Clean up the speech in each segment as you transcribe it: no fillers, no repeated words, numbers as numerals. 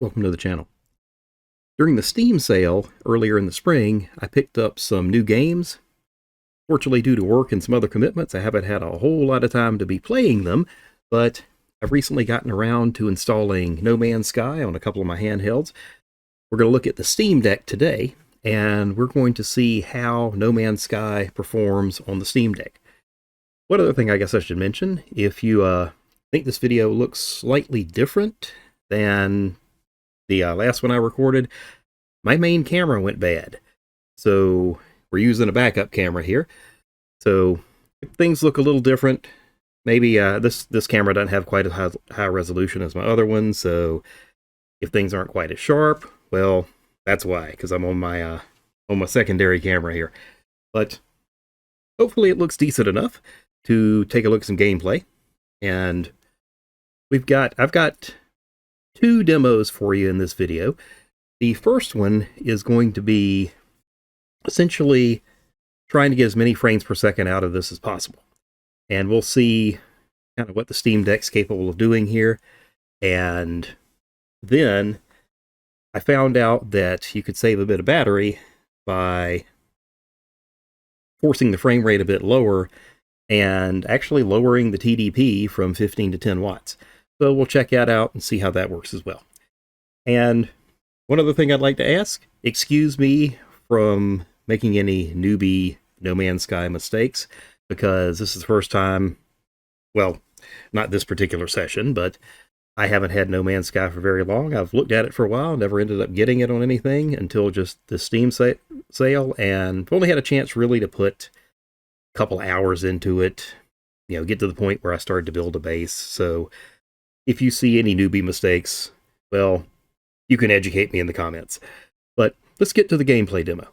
Welcome to the channel. During the Steam sale earlier in the spring, I picked up some new games. Fortunately, due to work and some other commitments, I haven't had a whole lot of time to be playing them, but I've recently gotten around to installing No Man's Sky on a couple of my handhelds. We're going to look at the Steam Deck today, and we're going to see how No Man's Sky performs on the Steam Deck. One other thing I guess I should mention, if you think this video looks slightly different than the last one I recorded, my main camera went bad. So we're using a backup camera here. So if things look a little different, maybe this camera doesn't have quite as high resolution as my other one. So if things aren't quite as sharp, well, that's why, because I'm on my secondary camera here. But hopefully it looks decent enough to take a look at some gameplay. And I've got two demos for you in this video. The first one is going to be essentially trying to get as many frames per second out of this as possible. And we'll see kind of what the Steam Deck's capable of doing here. And then I found out that you could save a bit of battery by forcing the frame rate a bit lower and actually lowering the TDP from 15 to 10 watts. So we'll check that out and see how that works as well. And one other thing I'd like to ask, excuse me from making any newbie No Man's Sky mistakes, because this is the first time, well, not this particular session, but I haven't had No Man's Sky for very long. I've looked at it for a while, never ended up getting it on anything until just the Steam sale, and only had a chance really to put a couple hours into it, get to the point where I started to build a base. So if you see any newbie mistakes, well, you can educate me in the comments. But let's get to the gameplay demo.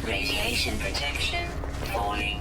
Radiation protection falling.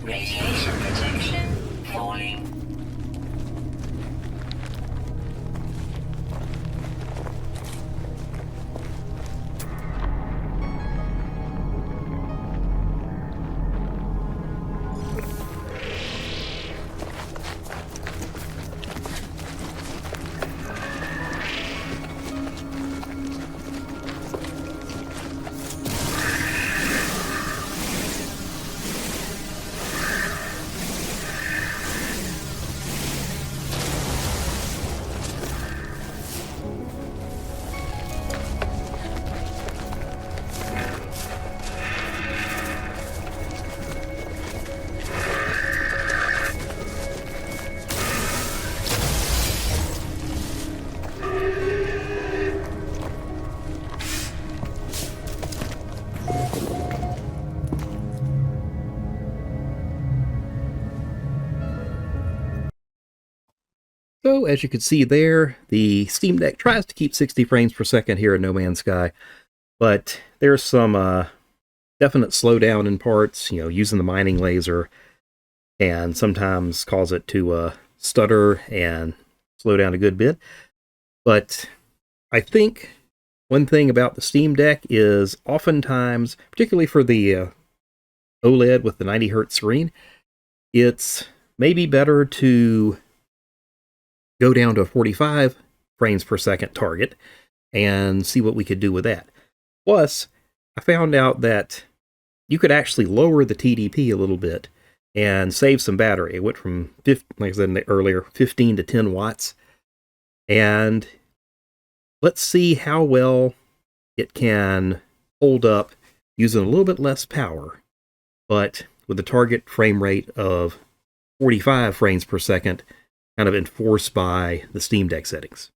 Radiation protection falling. So, as you can see there, the Steam Deck tries to keep 60 frames per second here in No Man's Sky, but there's some definite slowdown in parts, using the mining laser, and sometimes cause it to stutter and slow down a good bit. But I think one thing about the Steam Deck is oftentimes, particularly for the OLED with the 90 hertz screen, it's maybe better to go down to a 45 frames per second target and see what we could do with that. Plus, I found out that you could actually lower the TDP a little bit and save some battery. It went from, like I said earlier, 15 to 10 watts. And let's see how well it can hold up using a little bit less power, but with a target frame rate of 45 frames per second, kind of enforced by the Steam Deck settings.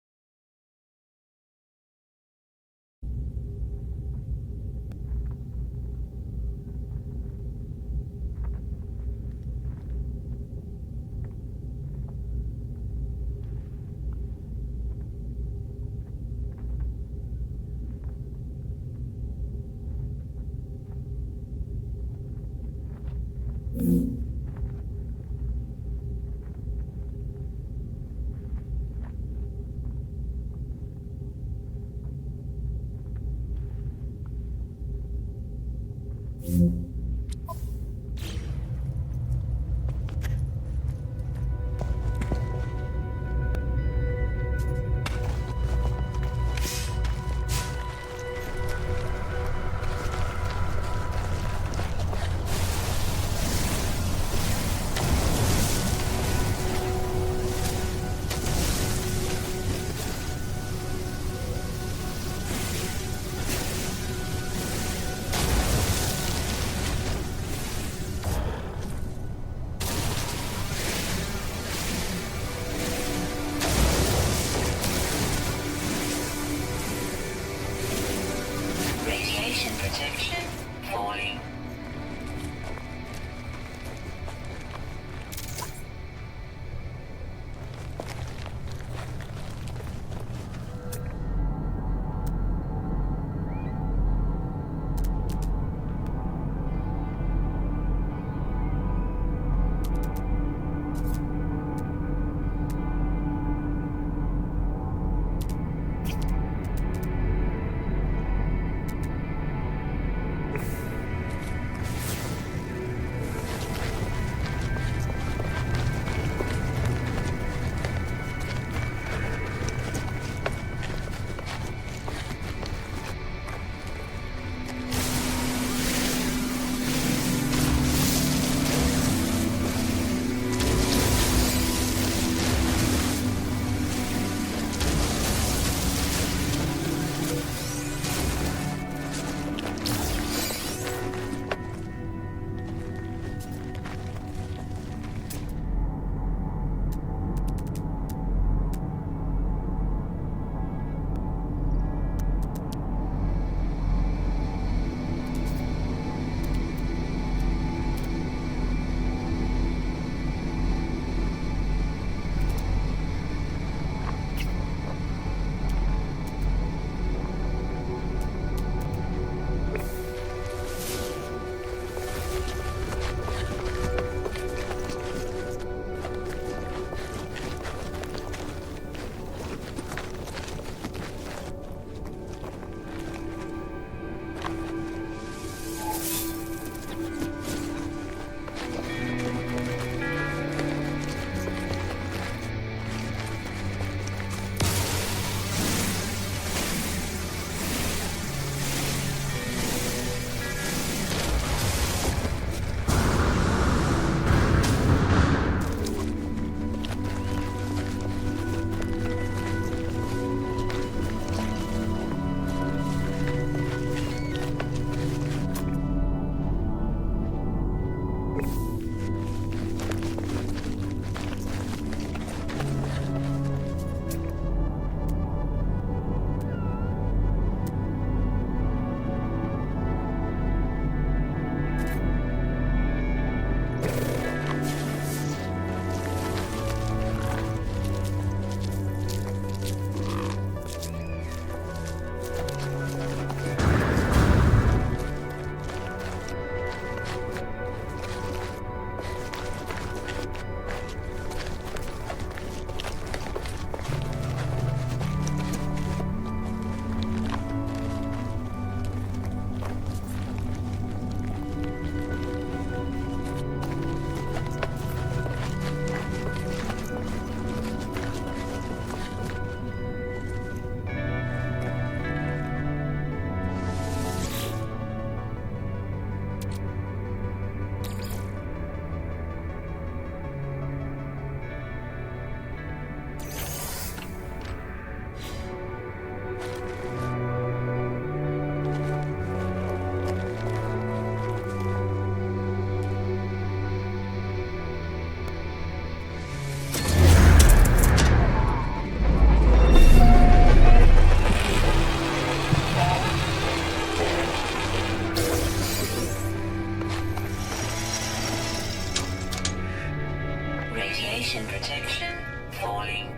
Radiation protection falling.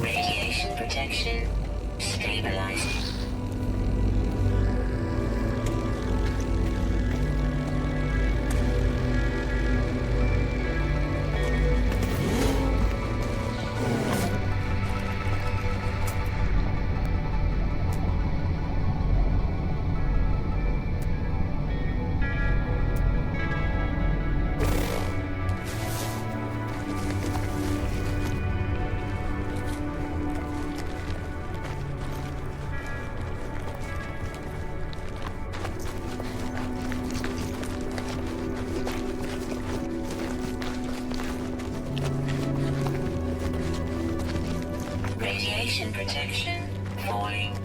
Radiation protection stabilizing. Radiation protection falling.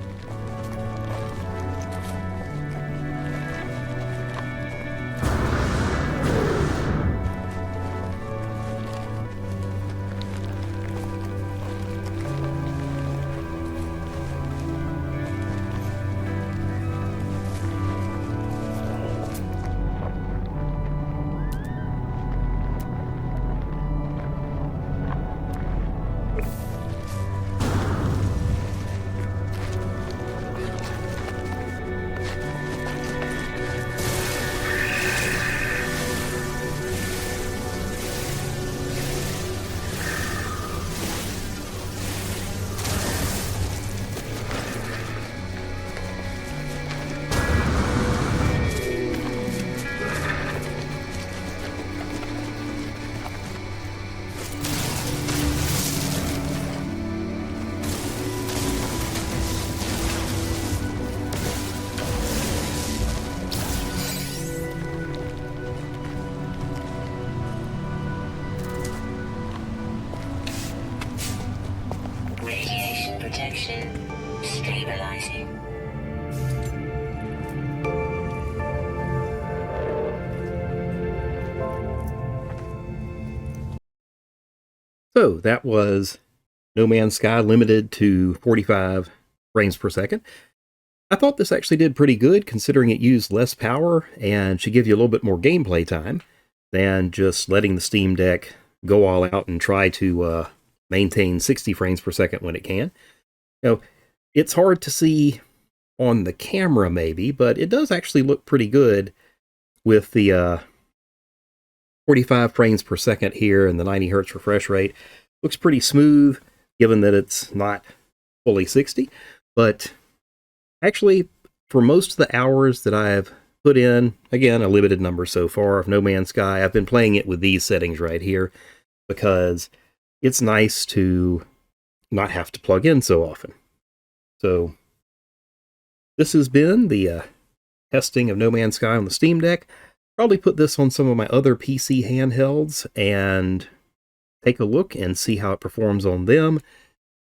Radiation protection stabilizing. So that was No Man's Sky limited to 45 frames per second. I thought this actually did pretty good considering it used less power and should give you a little bit more gameplay time than just letting the Steam Deck go all out and try to maintain 60 frames per second when it can. You know, it's hard to see on the camera maybe, but it does actually look pretty good with the 45 frames per second here and the 90 hertz refresh rate. Looks pretty smooth given that it's not fully 60, but actually for most of the hours that I've put in, again, a limited number so far of No Man's Sky, I've been playing it with these settings right here because it's nice to not have to plug in so often. So this has been the testing of No Man's Sky on the Steam Deck. Probably put this on some of my other PC handhelds and take a look and see how it performs on them,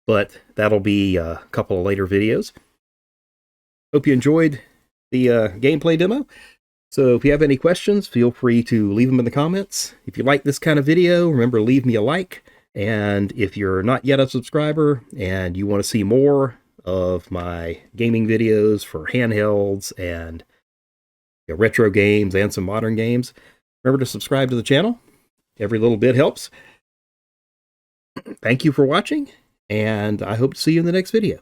but that'll be a couple of later videos. Hope you enjoyed the gameplay demo. So if you have any questions, feel free to leave them in the comments. If you like this kind of video, remember, leave me a like. And if you're not yet a subscriber and you want to see more of my gaming videos for handhelds and retro games and some modern games, remember to subscribe to the channel. Every little bit helps. Thank you for watching, and I hope to see you in the next video.